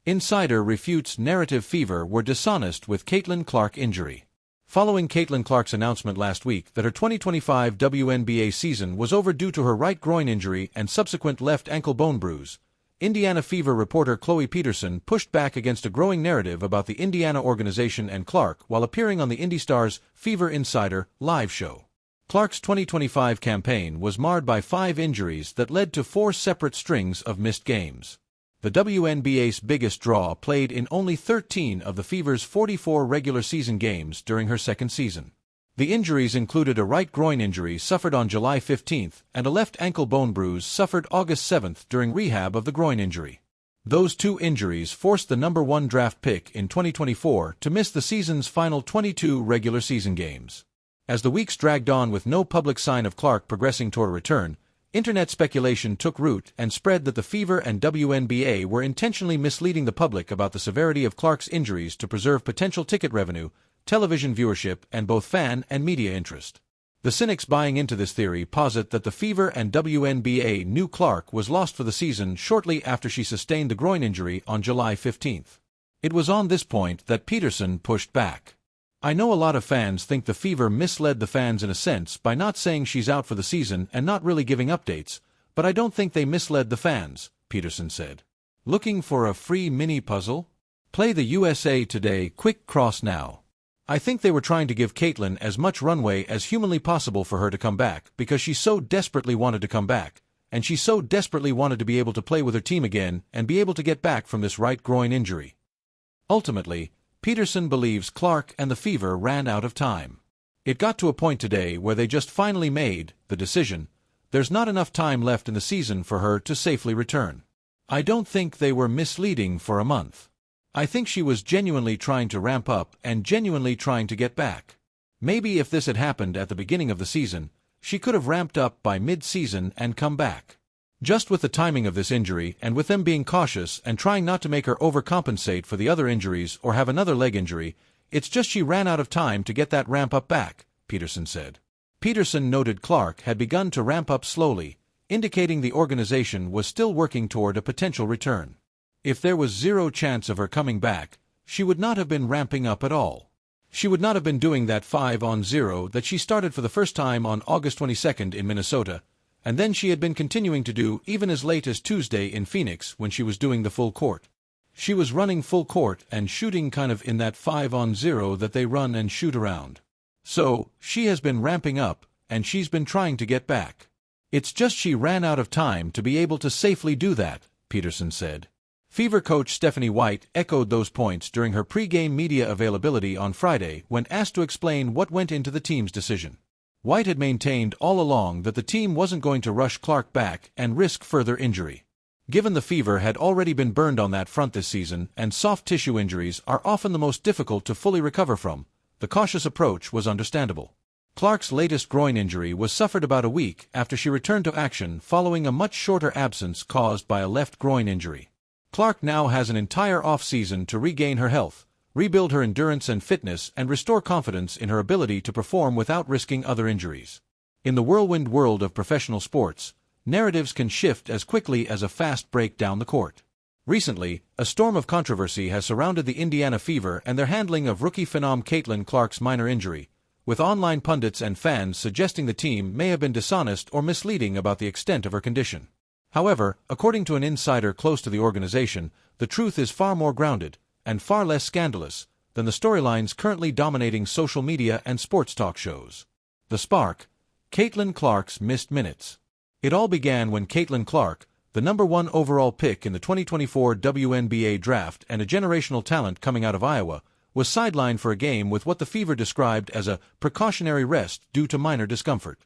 Insider refutes narrative Fever were dishonest with Caitlin Clark injury. Following Caitlin Clark's announcement last week that her 2025 WNBA season was over due to her right groin injury and subsequent left ankle bone bruise, Indiana Fever reporter Chloe Peterson pushed back against a growing narrative about the Indiana organization and Clark while appearing on the Indy Star's Fever Insider live show. Clark's 2025 campaign was marred by 5 injuries that led to 4 separate strings of missed games. The WNBA's biggest draw played in only 13 of the Fever's 44 regular season games during her second season. The injuries included a right groin injury suffered on July 15 and a left ankle bone bruise suffered August 7 during rehab of the groin injury. Those 2 injuries forced the number 1 draft pick in 2024 to miss the season's final 22 regular season games. As the weeks dragged on with no public sign of Clark progressing toward a return, internet speculation took root and spread that the Fever and WNBA were intentionally misleading the public about the severity of Clark's injuries to preserve potential ticket revenue, television viewership, and both fan and media interest. The cynics buying into this theory posit that the Fever and WNBA knew Clark was lost for the season shortly after she sustained the groin injury on July 15. It was on this point that Peterson pushed back. "I know a lot of fans think the Fever misled the fans in a sense by not saying she's out for the season and not really giving updates, but I don't think they misled the fans," Peterson said. Looking for a free mini puzzle? Play the USA Today Quick Cross now. I think they were trying to give Caitlin as much runway as humanly possible for her to come back because she so desperately wanted to come back, and she so desperately wanted to be able to play with her team again and be able to get back from this right groin injury. Ultimately, Peterson believes Clark and the Fever ran out of time. It got to a point today where they just finally made the decision. There's not enough time left in the season for her to safely return. I don't think they were misleading for a month. I think she was genuinely trying to ramp up and genuinely trying to get back. Maybe if this had happened at the beginning of the season, she could have ramped up by mid-season and come back. Just with the timing of this injury and with them being cautious and trying not to make her overcompensate for the other injuries or have another leg injury, it's just she ran out of time to get that ramp up back, Peterson said. Peterson noted Clark had begun to ramp up slowly, indicating the organization was still working toward a potential return. If there was 0 chance of her coming back, she would not have been ramping up at all. She would not have been doing that 5-on-0 that she started for the first time on August 22 in Minnesota, and then she had been continuing to do even as late as Tuesday in Phoenix when she was doing the full court. She was running full court and shooting kind of in that 5-on-0 that they run and shoot around. So, she has been ramping up, and she's been trying to get back. It's just she ran out of time to be able to safely do that, Peterson said. Fever coach Stephanie White echoed those points during her pre-game media availability on Friday when asked to explain what went into the team's decision. White had maintained all along that the team wasn't going to rush Clark back and risk further injury. Given the Fever had already been burned on that front this season and soft tissue injuries are often the most difficult to fully recover from, the cautious approach was understandable. Clark's latest groin injury was suffered about a week after she returned to action following a much shorter absence caused by a left groin injury. Clark now has an entire off-season to regain her health, rebuild her endurance and fitness, and restore confidence in her ability to perform without risking other injuries. In the whirlwind world of professional sports, narratives can shift as quickly as a fast break down the court. Recently, a storm of controversy has surrounded the Indiana Fever and their handling of rookie phenom Caitlin Clark's minor injury, with online pundits and fans suggesting the team may have been dishonest or misleading about the extent of her condition. However, according to an insider close to the organization, the truth is far more grounded and far less scandalous than the storylines currently dominating social media and sports talk shows. The spark: Caitlin Clark's missed minutes. It all began when Caitlin Clark, the number 1 overall pick in the 2024 WNBA draft and a generational talent coming out of Iowa, was sidelined for a game with what the Fever described as a precautionary rest due to minor discomfort.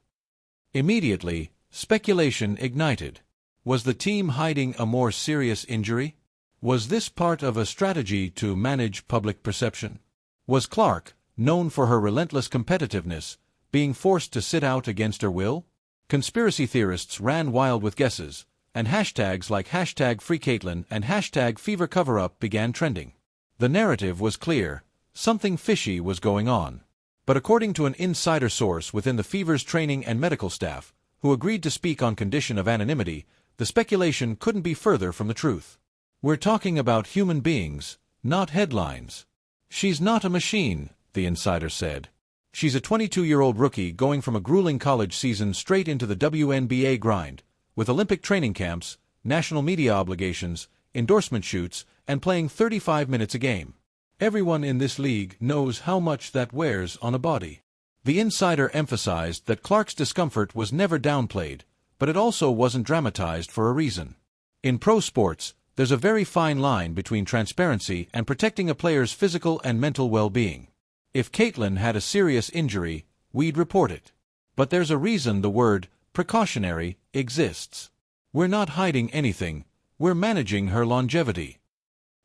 Immediately, speculation ignited. Was the team hiding a more serious injury? Was this part of a strategy to manage public perception? Was Clark, known for her relentless competitiveness, being forced to sit out against her will? Conspiracy theorists ran wild with guesses, and hashtags like #FreeCaitlin and #FeverCoverUp began trending. The narrative was clear: something fishy was going on. But according to an insider source within the Fever's training and medical staff, who agreed to speak on condition of anonymity, the speculation couldn't be further from the truth. We're talking about human beings, not headlines. She's not a machine, the insider said. She's a 22-year-old rookie going from a grueling college season straight into the WNBA grind, with Olympic training camps, national media obligations, endorsement shoots, and playing 35 minutes a game. Everyone in this league knows how much that wears on a body. The insider emphasized that Clark's discomfort was never downplayed, but it also wasn't dramatized for a reason. In pro sports, there's a very fine line between transparency and protecting a player's physical and mental well-being. If Caitlin had a serious injury, we'd report it. But there's a reason the word precautionary exists. We're not hiding anything, we're managing her longevity.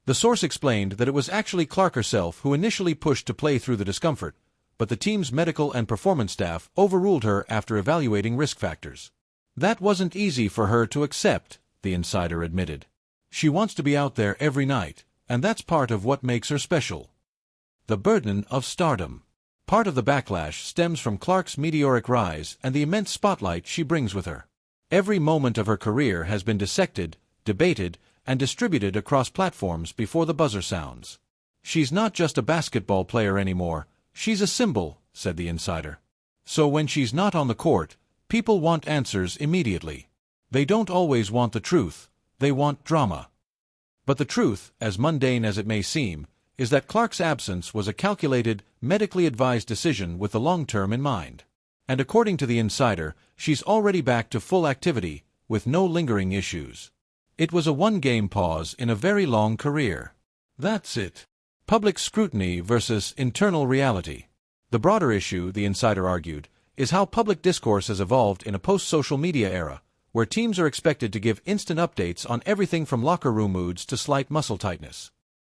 The source explained that it was actually Clark herself who initially pushed to play through the discomfort, but the team's medical and performance staff overruled her after evaluating risk factors. That wasn't easy for her to accept, the insider admitted. She wants to be out there every night, and that's part of what makes her special. The burden of stardom. Part of the backlash stems from Clark's meteoric rise and the immense spotlight she brings with her. Every moment of her career has been dissected, debated, and distributed across platforms before the buzzer sounds. She's not just a basketball player anymore, she's a symbol, said the insider. So when she's not on the court, people want answers immediately. They don't always want the truth, they want drama. But the truth, as mundane as it may seem, is that Clark's absence was a calculated, medically advised decision with the long term in mind. And according to the insider, she's already back to full activity, with no lingering issues. It was a one-game pause in a very long career. That's it. Public scrutiny versus internal reality. The broader issue, the insider argued, is how public discourse has evolved in a post-social media era, where teams are expected to give instant updates on everything from locker room moods to slight muscle tightness.